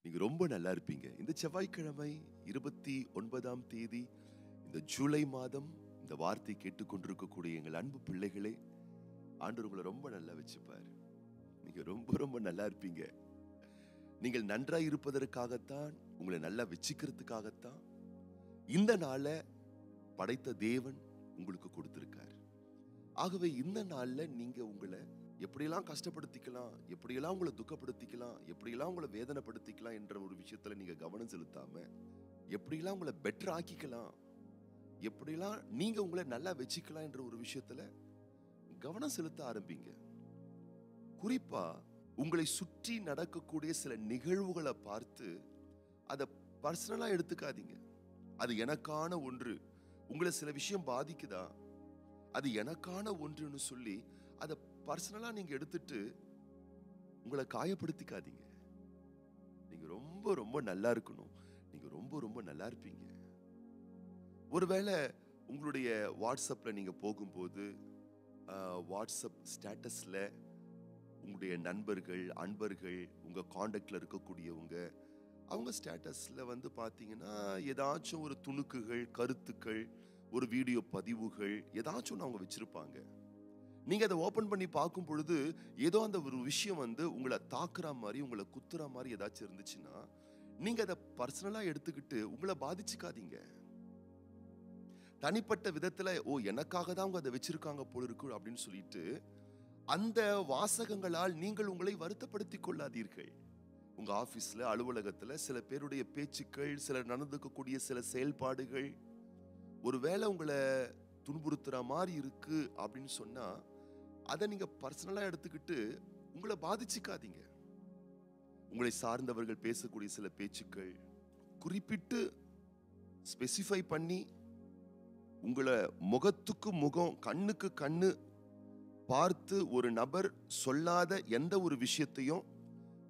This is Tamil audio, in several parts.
நீங்க ரொம்ப நல்லா இருப்பீங்க. இந்த செவ்வாய்க்கிழமை 29ஆம் தேதி இந்த ஜூலை மாதம் இந்த வார்த்தை கேட்டுக்கொண்டிருக்கக்கூடிய எங்கள் அன்பு பிள்ளைகளே, ஆண்டவர் உங்களை ரொம்ப நல்லா வச்சுப்பார். நீங்க ரொம்ப ரொம்ப நல்லா இருப்பீங்க. நீங்கள் நன்றாய் இருப்பதற்காகத்தான், உங்களை நல்லா வச்சுக்கிறதுக்காகத்தான் இந்த நாளை படைத்த தேவன் உங்களுக்கு கொடுத்திருக்கார். ஆகவே இந்த நாள்ல நீங்க உங்களை எப்படியெல்லாம் கஷ்டப்படுத்திக்கலாம், எப்படியெல்லாம் உங்களை துக்கப்படுத்திக்கலாம், எப்படியெல்லாம் உங்களை வேதனைப்படுத்திக்கலாம் என்ற ஒரு விஷயத்துல நீங்க கவனம் செலுத்தாம, எப்படியெல்லாம் உங்களை பெட்டர் ஆக்கிக்கலாம், எப்படியெல்லாம் நீங்க உங்களை நல்லா வச்சுக்கலாம் என்ற ஒரு விஷயத்துல கவனம் செலுத்த ஆரம்பிங்க. குறிப்பா உங்களை சுற்றி நடக்கக்கூடிய சில நிகழ்வுகளை பார்த்து அதை பர்சனலா எடுத்துக்காதீங்க. அது எனக்கான ஒன்று. உங்களை சில விஷயம் பாதிக்குதா, அது எனக்கான ஒன்றுன்னு சொல்லி அதை பர்சனலா நீங்க எடுத்துட்டு உங்களை காயப்படுத்திக்காதீங்க. நீங்க ரொம்ப ரொம்ப நல்லா இருக்கணும். நீங்க ரொம்ப ரொம்ப நல்லா இருப்பீங்க. ஒருவேளை உங்களுடைய வாட்ஸ்அப்ல நீங்க போகும்போது வாட்ஸ்அப் ஸ்டேட்டஸ்ல உங்களுடைய நண்பர்கள், அன்பர்கள், உங்க காண்டாக்ட்ல இருக்கக்கூடியவங்க, அவங்க ஸ்டேட்டஸ்ல வந்து பாத்தீங்கன்னா ஏதாச்சும் ஒரு துணுக்குகள், கருத்துக்கள், ஒரு வீடியோ பதிவுகள் ஏதாச்சும் ஒன்று அவங்க வச்சிருப்பாங்க. நீங்க அதை ஓபன் பண்ணி பார்க்கும் பொழுது ஏதோ அந்த ஒரு விஷயம் வந்து உங்களை தாக்குற மாதிரி, உங்களை குத்துற மாதிரி ஏதாச்சும் இருந்துச்சுன்னா நீங்க அதை பர்சனலா எடுத்துக்கிட்டு உங்களை பாதிச்சுக்காதீங்க. தனிப்பட்ட விதத்துல எனக்காக தான் அவங்க அதை வச்சிருக்காங்க போல இருக்கு அப்படின்னு சொல்லிட்டு அந்த வாசகங்களால் நீங்கள் உங்களை வருத்தப்படுத்திக் கொள்ளாதீர்கள். உங்க ஆபீஸ்ல, அலுவலகத்துல சில பேருடைய பேச்சுக்கள், சில நடந்துக்கக்கூடிய சில செயல்பாடுகள் ஒருவேளை உங்களை துன்புறுத்துற மாதிரி இருக்கு அப்படின்னு சொன்னா அதை நீங்க பர்சனலா எடுத்துக்கிட்டு உங்களை பாதிச்சுக்காதீங்க. உங்களை சார்ந்தவர்கள் பேசக்கூடிய சில பேச்சுக்கள் குறிப்பிட்டு ஸ்பெசிஃபை பண்ணி உங்களை முகத்துக்கு முகம், கண்ணுக்கு கண்ணு பார்த்து ஒரு நபர் சொல்லாத எந்த ஒரு விஷயத்தையும்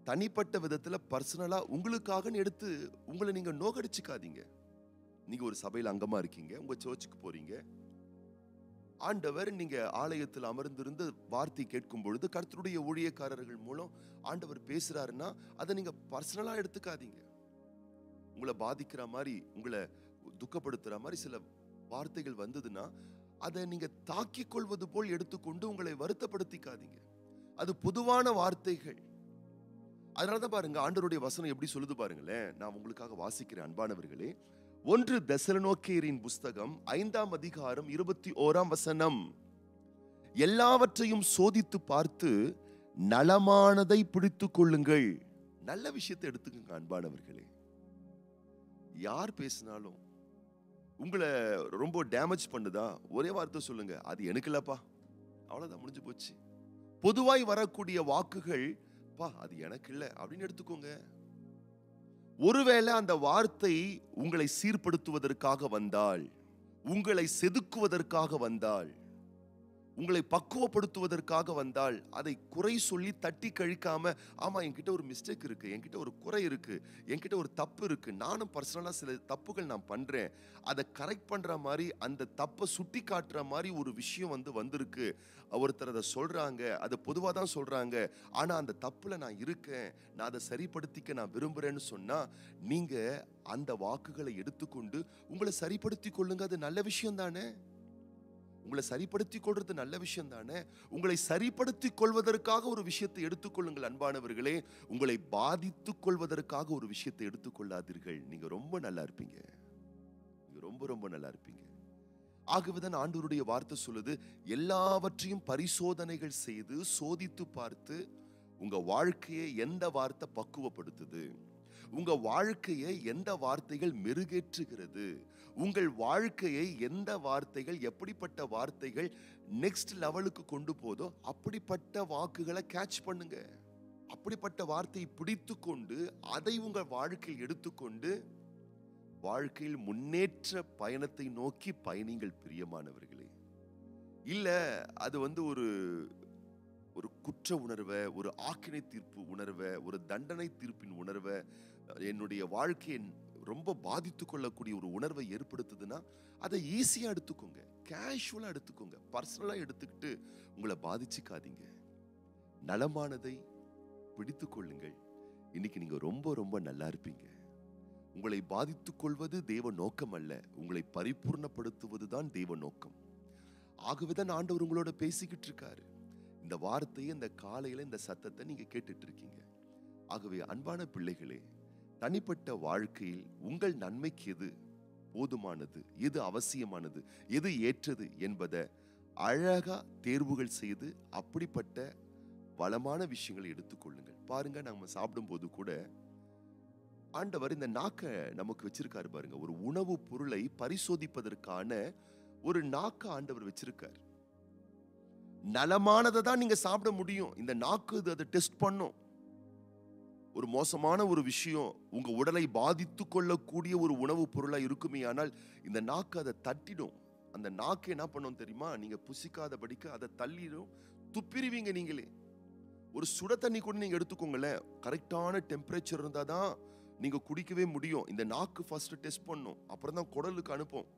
தனிப்பட்ட விதத்துல பர்சனலா உங்களுக்காக எடுத்து உங்களை நீங்க நோகடிச்சுக்காதீங்க. நீங்க ஒரு சபையில அங்கமா இருக்கீங்க, உங்க சர்ச்சுக்கு போறீங்க, ஆண்டவர் நீங்க ஆலயத்தில் அமர்ந்திருந்து வார்த்தை கேட்கும் பொழுது கர்த்தருடைய ஊழியக்காரர்கள் மூலம் ஆண்டவர் பேசுறாருன்னா அதை நீங்க பர்சனலா எடுத்துக்காதீங்க. உங்களை பாதிக்கிற மாதிரி, உங்களை துக்கப்படுத்துற மாதிரி சில வார்த்தைகள் வந்ததுன்னா அதை நீங்க தாக்கிக் கொள்வது போல் எடுத்துக்கொண்டு உங்களை வருத்தப்படுத்திக்காதீங்க. அது பொதுவான வார்த்தைகள். அதனாலதான் பாருங்க ஆண்டவருடைய வசனம் எப்படி சொல்லுது பாருங்களேன். நான் உங்களுக்காக வாசிக்கிறேன் அன்பானவர்களே. 1 தெசலோனிக்கேயரின் புஸ்தகம் 5ஆம் அதிகாரம் 21ஆம் வசனம். எல்லாவற்றையும் சோதித்து பார்த்து நலமானதை பிடித்துக் கொள்ளுங்கள். நல்ல விஷயத்தை எடுத்துக்கங்க அன்பானவர்களே. யார் பேசினாலும் உங்களை ரொம்ப டேமேஜ் பண்ணுதா, ஒரே வார்த்தை சொல்லுங்க, அது எனக்கு இல்லப்பா, அவ்வளவுதான், முடிஞ்சு போச்சு. பொதுவாய் வரக்கூடிய வாக்குகள், பா அது எனக்கு இல்லை அப்படின்னு எடுத்துக்கோங்க. ஒருவேளை அந்த வார்த்தை உங்களை சீர்படுத்துவதற்காக வந்தால், உங்களை செதுக்குவதற்காக வந்தால், உங்களை பக்குவப்படுத்துவதற்காக வந்தால், அதை குறை சொல்லி தட்டி கழிக்காம, ஆமா என்கிட்ட ஒரு மிஸ்டேக் இருக்கு, என்கிட்ட ஒரு குறை இருக்கு, என்கிட்ட ஒரு தப்பு இருக்கு, நானும் பர்சனலா சில தப்புகள் நான் பண்றேன், அதை கரெக்ட் பண்ற மாதிரி, அந்த தப்பை சுட்டி காட்டுற மாதிரி ஒரு விஷயம் வந்திருக்கு, ஒருத்தர் அதை சொல்றாங்க, அதை பொதுவாக தான் சொல்றாங்க, ஆனா அந்த தப்புல நான் இருக்கேன், நான் அதை சரிப்படுத்திக்க நான் விரும்புறேன்னு சொன்னா நீங்க அந்த வாக்குகளை எடுத்துக்கொண்டு உங்களை சரிப்படுத்திக் கொள்ளுங்க. அது நல்ல விஷயம் தானே. உங்களை சரிப்படுத்திக் கொள்றது நல்ல விஷயம் தானே. உங்களை சரிப்படுத்திக் கொள்வதற்காக ஒரு விஷயத்தை எடுத்துக்கொள்ளுங்கள் அன்பானவர்களே. உங்களை பாதித்துக் கொள்வதற்காக ஒரு விஷயத்தை எடுத்துக்கொள்ளாதீர்கள். நீங்க ரொம்ப நல்லா இருப்பீங்க. நீங்க ரொம்ப ரொம்ப நல்லா இருப்பீங்க. ஆகவேதான் ஆண்டவருடைய வார்த்தை சொல்லுது, எல்லாவற்றையும் பரிசோதனைகள் செய்து சோதித்து பார்த்து உங்க வாழ்க்கையை எந்த வார்த்தை பக்குவப்படுத்துது, உங்க வாழ்க்கையை எந்த வார்த்தைகள் மெருகேற்றுகிறது, உங்கள் வாழ்க்கையை எந்த வார்த்தைகள், எப்படிப்பட்ட வார்த்தைகள் நெக்ஸ்ட் லெவலுக்கு கொண்டு போதோ அப்படிப்பட்ட வாக்குகளை கேட்ச் பண்ணுங்க. அப்படிப்பட்ட வார்த்தையை பிடித்து கொண்டு அதை உங்கள் வாழ்க்கையில் எடுத்துக்கொண்டு வாழ்க்கையில் முன்னேற்ற பயணத்தை நோக்கி பயணிங்கள் பிரியமானவர்களே. இல்ல அது ஒரு ஒரு குற்ற உணர்வை, ஒரு ஆக்கினை தீர்ப்பு உணர்வை, ஒரு தண்டனை தீர்ப்பின் உணர்வை, என்னுடைய வாழ்க்கையை ரொம்ப பாதித்து கொள்ளக்கூடிய ஒரு உணர்வை ஏற்படுத்துதுன்னா அதை ஈஸியா எடுத்துக்கோங்க, கேஷுவலா எடுத்துக்கோங்க, பர்சனலா எடுத்துக்கிட்டு உங்களை பாதிச்சுக்காதீங்க. நலமானதை பிடித்துக் கொள்ளுங்கள், இன்னைக்கு நீங்க ரொம்ப ரொம்ப நல்லா இருப்பீங்க. உங்களை பாதித்துக் கொள்வது தேவ நோக்கம் அல்ல, உங்களை பரிபூர்ணப்படுத்துவதுதான் தேவ நோக்கம். ஆகவேதான் ஆண்டவர் உங்களோட பேசிக்கிட்டு இருக்காரு. இந்த வார்த்தையை, இந்த காலையில இந்த சத்தத்தை நீங்க கேட்டுட்டு இருக்கீங்க. ஆகவே அன்பான பிள்ளைகளே, தனிப்பட்ட வாழ்க்கையில் உங்கள் நன்மைக்கு எது போதுமானது, எது அவசியமானது, எது ஏற்றது என்பதை அழகா தேர்வுகள் செய்து அப்படிப்பட்ட வளமான விஷயங்களை எடுத்துக்கொள்ளுங்கள். பாருங்க, நம்ம சாப்பிடும் போது கூட ஆண்டவர் இந்த நாக்க நமக்கு வச்சிருக்காரு பாருங்க. ஒரு உணவு பொருளை பரிசோதிப்பதற்கான ஒரு நாக்க ஆண்டவர் வச்சிருக்காரு. நலமானதை தான் நீங்க சாப்பிட முடியும். இந்த நாக்கு அதை டெஸ்ட் பண்ணும். ஒரு மோசமான ஒரு விஷயம் உங்க உடலை பாதித்து கொள்ளக்கூடிய ஒரு உணவு பொருளா இருக்குமே, ஆனால் இந்த நாக்கு அதை தட்டிடும். அந்த நாக்கு என்ன பண்ணும் தெரியுமா? நீங்க புசிக்காதபடிக்கு அதை தள்ளிடும், துப்பிடுவீங்க நீங்களே. ஒரு சுட தண்ணி கூட நீங்க எடுத்துக்கோங்களேன், கரெக்டான டெம்பரேச்சர் இருந்தாதான் நீங்க குடிக்கவே முடியும். இந்த நாக்கு ஃபர்ஸ்ட் டெஸ்ட் பண்ணும், அப்புறம் தான் குடலுக்கு அனுப்பும்.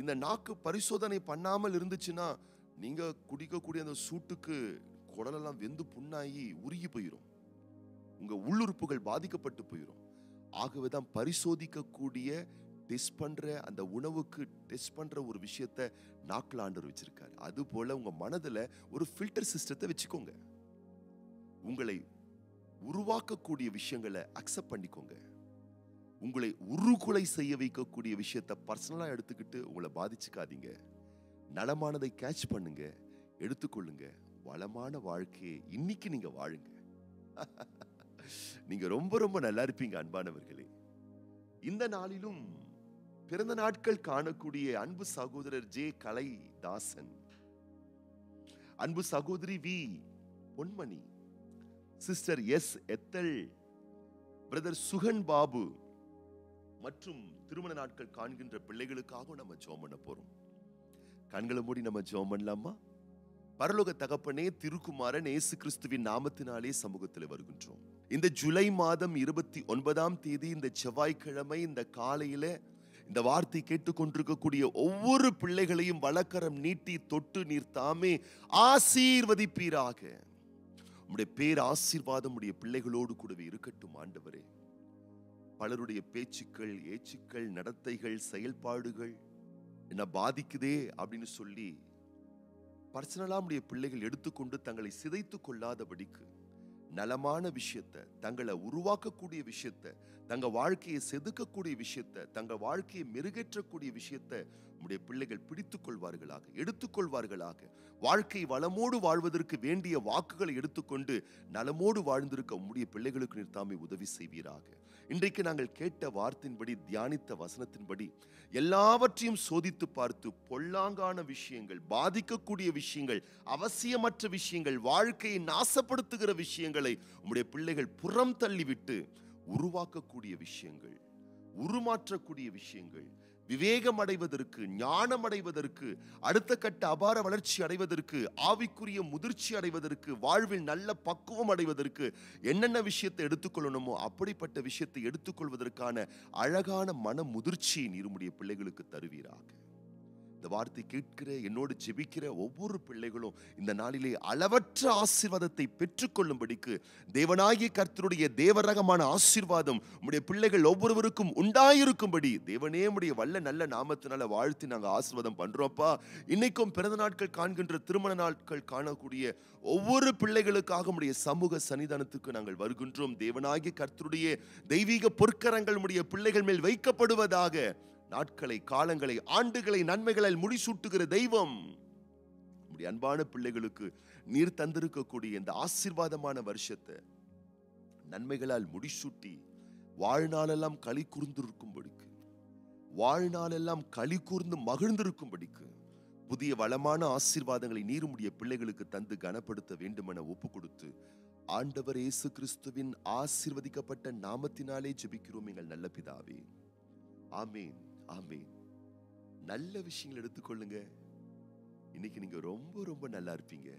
இந்த நாக்கு பரிசோதனை பண்ணாமல் இருந்துச்சுன்னா நீங்க குடிக்கக்கூடிய அந்த சூட்டுக்கு குடலெல்லாம் வெந்து புண்ணாகி உருகி போயிடும், உங்க உள்ளுறுப்புகள் பாதிக்கப்பட்டு போயிடும். ஆகவேதான் பரிசோதிக்கக்கூடிய டெஸ்ட் பண்ற அந்த உணவுக்கு டெஸ்ட் பண்ற ஒரு விஷயத்தை நாக்குல ஆண்டவர் வச்சிருக்காரு. அது போல உங்க மனதுல ஒரு ஃபில்டர் சிஸ்டத்தை வச்சுக்கோங்க. உங்களை உருவாக்கக்கூடிய விஷயங்களை அக்செப்ட் பண்ணிக்கோங்க. உங்களை உருகுலை செய்ய வைக்கக்கூடிய விஷயத்தை பர்சனலா எடுத்துக்கிட்டு உங்களை பாதிச்சுக்காதீங்க. நலமானதை கேட்ச் பண்ணுங்க, எடுத்துக்கொள்ளுங்க. வளமான வாழ்க்கையை இன்னைக்கு நீங்க வாழுங்க. நீங்க ரொம்ப ரொம்ப நல்லா இருப்பீங்க அன்பானவர்களே. இந்த நாளிலும் பிறந்த நாட்கள் காணக்கூடிய அன்பு சகோதரர் ஜே கலைதாசன், அன்பு சகோதரி V Ponmani, sister S Ethel, brother Sugan Babu மற்றும் திருமண நாட்கள் காண்கின்ற பிள்ளைகளுக்காக நம்ம ஜெபம் பண்ண போறோம். கண்களை மூடி நம்ம ஜெபம் பண்ணலாமா? பரலோக தகப்பனே, திருக்குமாரன் இயேசு கிறிஸ்துவின் நாமத்தினாலே சமூகத்தில் வருகின்றோம். இந்த ஜூலை மாதம் 29ஆம் தேதி இந்த செவ்வாய்க்கிழமை இந்த காலையில இந்த வார்த்தை கேட்டுக்கொண்டிருக்கக்கூடிய ஒவ்வொரு பிள்ளைகளையும் வலக்கரம் நீட்டி தொட்டு நீர் தாமே ஆசீர்வதிப்பீராக. உம்முடைய பேர் ஆசீர்வாதம் உடைய பிள்ளைகளோடு கூடவே இருக்கட்டும் ஆண்டவரே. பலருடைய பேச்சுக்கள், ஏச்சுக்கள், நடத்தைகள், செயல்பாடுகள் என்ன பாதிக்குதே அப்படின்னு சொல்லி பர்சனலா உடைய பிள்ளைகள் எடுத்துக்கொண்டு தங்களை சிதைத்துக் கொள்ளாதபடிக்கு நலமான விஷயத்தை, தங்களை உருவாக்கக்கூடிய விஷயத்தை, தங்க வாழ்க்கையை செதுக்கக்கூடிய விஷயத்தை, தங்க வாழ்க்கையை மெருகேற்றக்கூடிய விஷயத்தை உடைய பிள்ளைகள் பிடித்துக் கொள்வார்களாக, எடுத்துக்கொள்வார்களாக. வாழ்க்கை வளமோடு வாழ்வதற்கு வேண்டிய வாக்குகளை எடுத்துக்கொண்டு நலமோடு வாழ்ந்திருக்க உம்முடைய பிள்ளைகளுக்கு நீர் தாமே உதவி செய்வீராக. இன்றைக்கு நாங்கள் கேட்ட வார்த்தையின்படி, தியானித்த வசனத்தின்படி எல்லாவற்றையும் சோதித்து பார்த்து பொல்லாங்கான விஷயங்கள், பாதிக்கக்கூடிய விஷயங்கள், அவசியமற்ற விஷயங்கள், வாழ்க்கையை நாசப்படுத்துகிற விஷயங்களை உம்முடைய பிள்ளைகள் புறம் தள்ளிவிட்டு உருவாக்கக்கூடிய விஷயங்கள், உருமாற்றக்கூடிய விஷயங்கள், விவேகம் அடைவதற்கு, ஞானம் அடைவதற்கு, அடுத்த கட்ட அபார வளர்ச்சி அடைவதற்கு, ஆவிக்குரிய முதிர்ச்சி அடைவதற்கு, வாழ்வில் நல்ல பக்குவம் அடைவதற்கு என்னென்ன விஷயத்தை எடுத்துக்கொள்ளணுமோ அப்படிப்பட்ட விஷயத்தை எடுத்துக்கொள்வதற்கான அழகான மன முதிர்ச்சியை நீர் உம்முடைய பிள்ளைகளுக்கு தருவீராக. இந்த வார்த்தை கேட்கிற, என்னோடு ஜெபிக்கிற ஒவ்வொரு பிள்ளைகளும் இந்த நாளிலே அளவற்ற ஆசீர்வாதத்தை பெற்றுக்கொள்ளும்படிக்கு தேவனாகிய கர்த்தருடைய தேவரகமான ஆசீர்வாதம் உம்முடைய பிள்ளைகள் ஒவ்வொருவருக்கும் உண்டாயிருக்கும்படி தேவனே உம்முடைய வல்ல நல்ல நாமத்தினால வாழ்த்தி நாங்கள் ஆசீர்வாதம் பண்றோம்ப்பா. இன்னைக்கும் பிறந்த நாட்கள் காண்கின்ற, திருமண நாட்கள் காணக்கூடிய ஒவ்வொரு பிள்ளைகளுக்காக உம்முடைய சமூக சன்னிதானத்துக்கு நாங்கள் வருகின்றோம். தேவனாகிய கர்த்தருடைய தெய்வீக பொற்கரங்கள் உம்முடைய பிள்ளைகள் மேல் வைக்கப்படுவதாக. நாட்களை, காலங்களை, ஆண்டுகளை, நன்மைகளால் முடிசூட்டுகிற தெய்வம் நம்முடைய அன்பான பிள்ளைகளுக்கு நீர் தந்திருக்கக்கூடிய இந்த ஆசீர்வாதமான வருஷத்தை நன்மைகளால் முடிசூட்டி வாழ்நாளெல்லாம் களி கூர்ந்திருக்கும்படிக்கு, வாழ்நாளெல்லாம் களி கூர்ந்து மகிழ்ந்திருக்கும்படிக்கு புதிய வளமான ஆசீர்வாதங்களை நீர் உம்முடைய பிள்ளைகளுக்கு தந்து கனப்படுத்த வேண்டுமென ஒப்பு கொடுத்து ஆண்டவர் இயேசு கிறிஸ்துவின் ஆசீர்வதிக்கப்பட்ட நாமத்தினாலே ஜெபிக்கிறோம் எங்கள் நல்ல பிதாவே. ஆமேன், ஆமேன். நல்ல விஷயங்கள் எடுத்துக்கொள்ளுங்க. இன்னைக்கு நீங்க ரொம்ப ரொம்ப நல்லா இருப்பீங்க.